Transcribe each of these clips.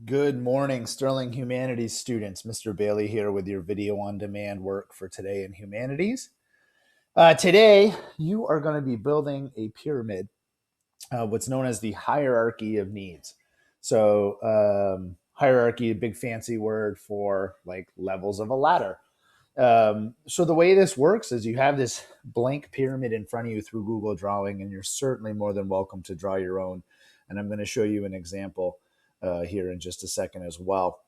Good morning, Sterling Humanities students. Mr. Bailey here with your video on demand work for today in humanities. Today, you are going to be building a pyramid, what's known as the hierarchy of needs. Hierarchy, a big fancy word for like levels of a ladder. So the way this works is you have this blank pyramid in front of you through Google Drawing, and you're certainly more than welcome to draw your own. And I'm going to show you an example here in just a second as well.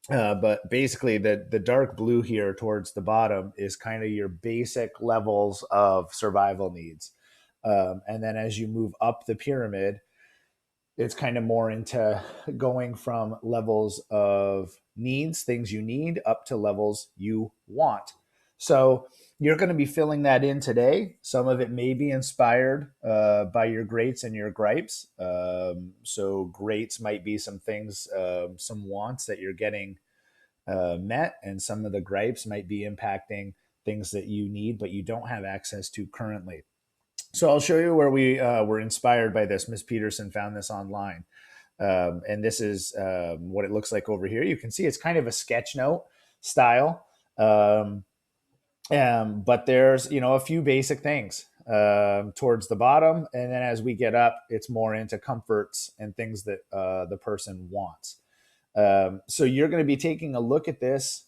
But basically, the dark blue here towards the bottom is kind of your basic levels of survival needs. And then as you move up the pyramid, it's kind of more into going from levels of needs, things you need, up to levels you want. So you're going to be filling that in today. Some of it may be inspired by your greats and your gripes. So greats might be some things, some wants that you're getting met, and some of the gripes might be impacting things that you need but you don't have access to currently. So I'll show you where we were inspired by this. Miss Peterson found this online. And this is what it looks like over here. You can see it's kind of a sketch note style. But there's, a few basic things towards the bottom. And then as we get up, it's more into comforts and things that the person wants. So you're going to be taking a look at this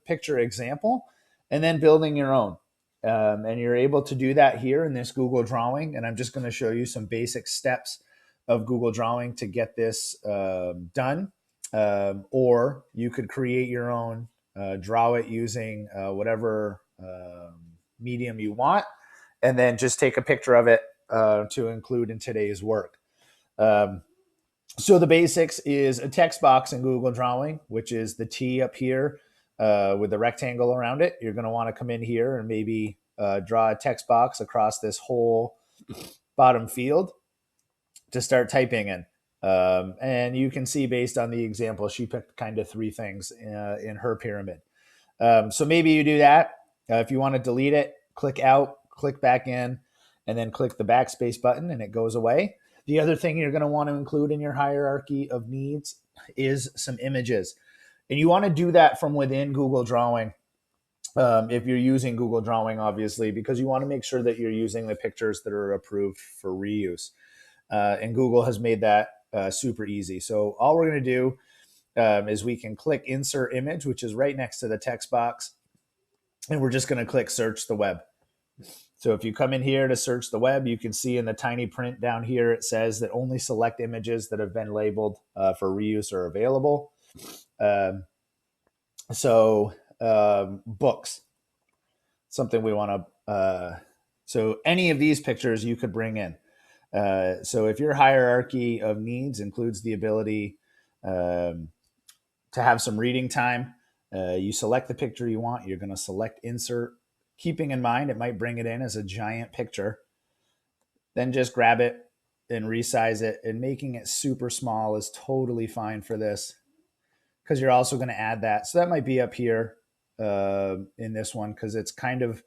picture example and then building your own. And you're able to do that here in this Google Drawing. And I'm just going to show you some basic steps of Google Drawing to get this done. Or you could create your own, draw it using whatever medium you want, and then just take a picture of it to include in today's work. So the basics is a text box in Google Drawing, which is the T up here with the rectangle around it. You're going to want to come in here and maybe draw a text box across this whole bottom field to start typing in. And you can see based on the example, she picked kind of three things in her pyramid. So maybe you do that. If you want to delete it, click out, click back in, and then click the backspace button and it goes away. The other thing you're going to want to include in your hierarchy of needs is some images. And you want to do that from within Google Drawing. If you're using Google Drawing, obviously, because you want to make sure that you're using the pictures that are approved for reuse. And Google has made that super easy. So all we're going to do is we can click Insert Image, which is right next to the text box. And we're just going to click Search the Web. So if you come in here to search the web, you can see in the tiny print down here, it says that only select images that have been labeled for reuse are available. Books, something we want to, so any of these pictures you could bring in. So if your hierarchy of needs includes the ability to have some reading time, you select the picture you want, you're going to select Insert, keeping in mind it might bring it in as a giant picture. Then just grab it and resize it, and making it super small is totally fine for this because you're also going to add that. So that might be up here in this one because it's kind of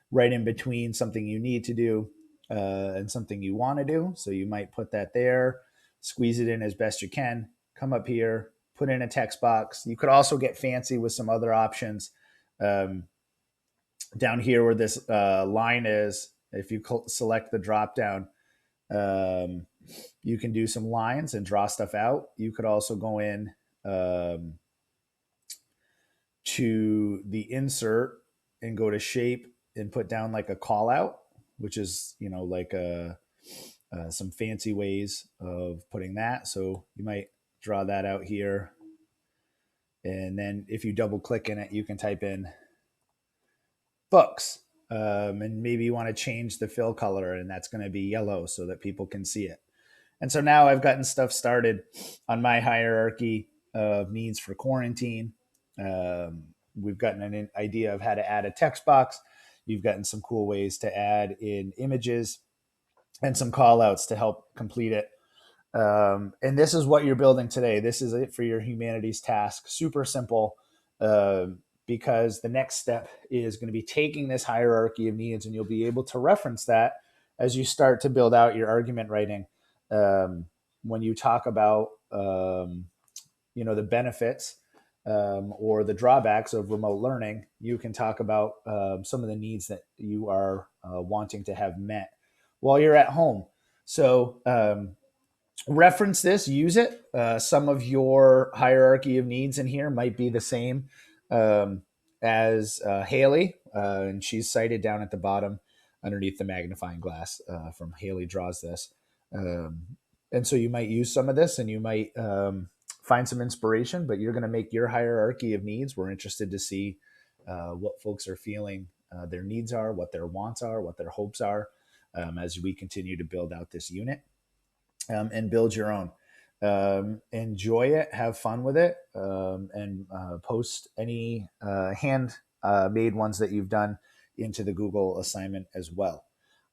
right in between something you need to do and something you want to do. So you might put that there, squeeze it in as best you can, come up here, put in a text box. You could also get fancy with some other options. Down here where this line is, if you select the drop down, you can do some lines and draw stuff out. You could also go in to the insert and go to shape and put down like a call out, which is, like some fancy ways of putting that. So you might draw that out here. And then if you double click in it, you can type in books. And maybe you want to change the fill color, and that's going to be yellow so that people can see it. And so now I've gotten stuff started on my hierarchy of needs for quarantine. We've gotten an idea of how to add a text box. You've gotten some cool ways to add in images and some call outs to help complete it. And this is what you're building today. This is it for your humanities task. Super simple. Because the next step is going to be taking this hierarchy of needs, and you'll be able to reference that as you start to build out your argument writing. When you talk about the benefits or the drawbacks of remote learning, you can talk about some of the needs that you are wanting to have met while you're at home. So reference this, use it. Some of your hierarchy of needs in here might be the same as Haley, and she's cited down at the bottom underneath the magnifying glass from Haley Draws This. And so you might use some of this and you might find some inspiration, but you're going to make your hierarchy of needs. We're interested to see what folks are feeling their needs are, what their wants are, what their hopes are as we continue to build out this unit and build your own. Enjoy it, have fun with it, and post any hand made ones that you've done into the Google assignment as well.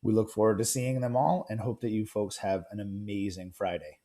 We look forward to seeing them all and hope that you folks have an amazing Friday.